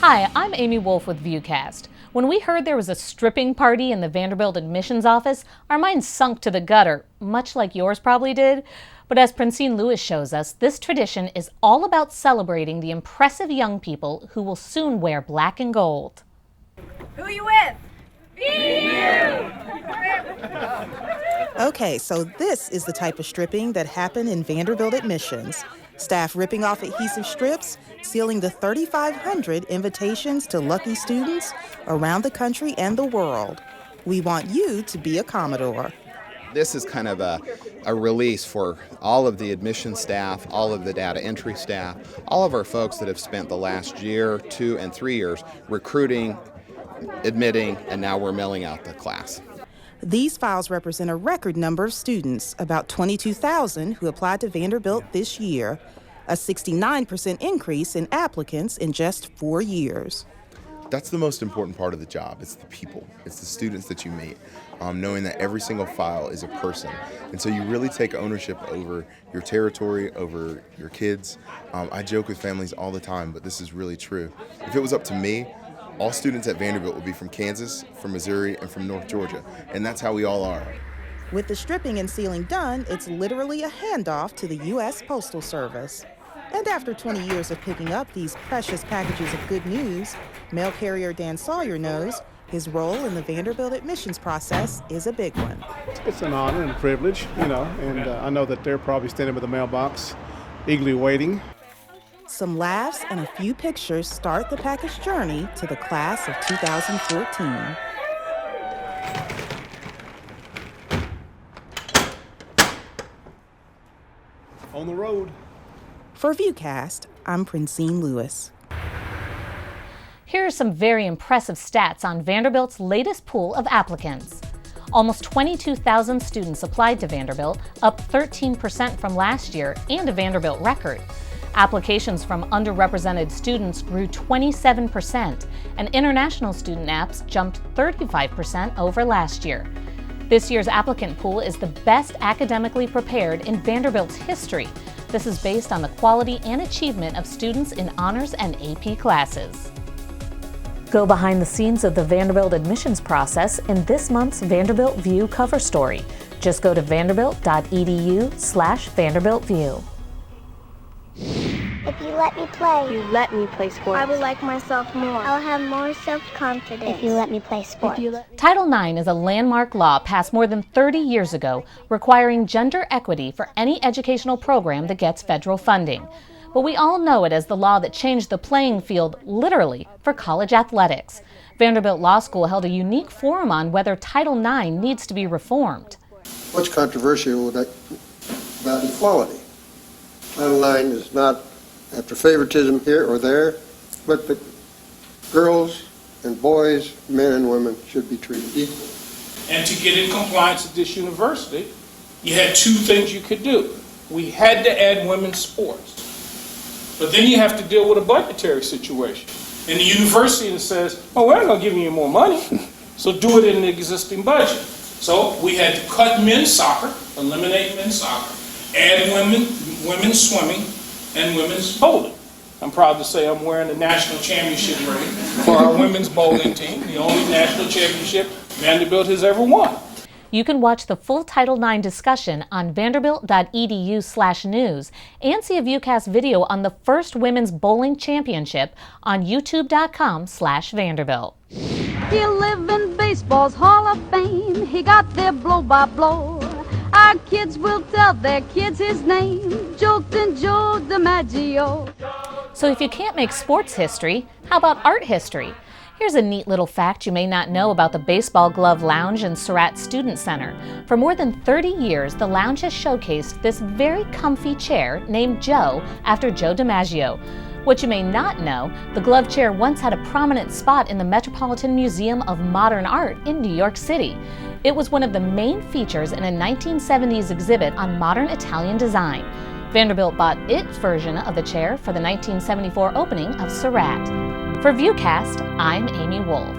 Hi, I'm Amy Wolf with VUCast. When we heard there was a stripping party in the Vanderbilt admissions office, our minds sunk to the gutter, much like yours probably did. But as Francine Lewis shows us, this tradition is all about celebrating the impressive young people who will soon wear black and gold. Who are you with? VU! Okay, so this is the type of stripping that happened in Vanderbilt admissions. Staff ripping off adhesive strips, sealing the 3,500 invitations to lucky students around the country and the world. We want you to be a Commodore. This is kind of a release for all of the admission staff, all of the data entry staff, all of our folks that have spent the last year, 2 and 3 years recruiting, admitting, and now we're mailing out the class. These files represent a record number of students, about 22,000 who applied to Vanderbilt this year, a 69% increase in applicants in just 4 years. That's the most important part of the job. It's the people. It's the students that you meet, knowing that every single file is a person. And so you really take ownership over your territory, over your kids. I joke with families all the time, but this is really true. If it was up to me, all students at Vanderbilt would be from Kansas, from Missouri, and from North Georgia. And that's how we all are. With the stripping and sealing done, it's literally a handoff to the U.S. Postal Service. And after 20 years of picking up these precious packages of good news, mail carrier Dan Sawyer knows his role in the Vanderbilt admissions process is a big one. It's an honor and a privilege, and I know that they're probably standing by the mailbox, eagerly waiting. Some laughs and a few pictures start the package journey to the class of 2014. On the road. For VUCast, I'm Francine Lewis. Here are some very impressive stats on Vanderbilt's latest pool of applicants. Almost 22,000 students applied to Vanderbilt, up 13% from last year and a Vanderbilt record. Applications from underrepresented students grew 27%, and international student apps jumped 35% over last year. This year's applicant pool is the best academically prepared in Vanderbilt's history. This is based on the quality and achievement of students in honors and AP classes. Go behind the scenes of the Vanderbilt admissions process in this month's Vanderbilt View cover story. Just go to vanderbilt.edu/VanderbiltView. If you let me play. You let me play sports. I will like myself more. I'll have more self-confidence. If you let me play sports. Title IX is a landmark law passed more than 30 years ago requiring gender equity for any educational program that gets federal funding. But we all know it as the law that changed the playing field, literally, for college athletics. Vanderbilt Law School held a unique forum on whether Title IX needs to be reformed. What's controversial about equality? Title IX is not after favoritism here or there, but that girls and boys, men and women should be treated equally. And to get in compliance at this university, you had 2 things you could do. We had to add women's sports. But then you have to deal with a budgetary situation. And the university says, oh, we're not going to give you more money, so do it in the existing budget. So we had to cut men's soccer, eliminate men's soccer, add women's swimming, and women's bowling. I'm proud to say I'm wearing the national championship ring for our women's bowling team, the only national championship Vanderbilt has ever won. You can watch the full Title IX discussion on vanderbilt.edu/news and see a VUCast video on the first women's bowling championship on youtube.com/Vanderbilt. He'll live in baseball's Hall of Fame. He got there blow by blow. Our kids will tell their kids his name, Joe DiMaggio. So if you can't make sports history, how about art history? Here's a neat little fact you may not know about the Baseball Glove Lounge in Surratt Student Center. For more than 30 years, the lounge has showcased this very comfy chair named Joe after Joe DiMaggio. What you may not know, the glove chair once had a prominent spot in the Metropolitan Museum of Modern Art in New York City. It was one of the main features in a 1970s exhibit on modern Italian design. Vanderbilt bought its version of the chair for the 1974 opening of Surratt. For VUCast, I'm Amy Wolf.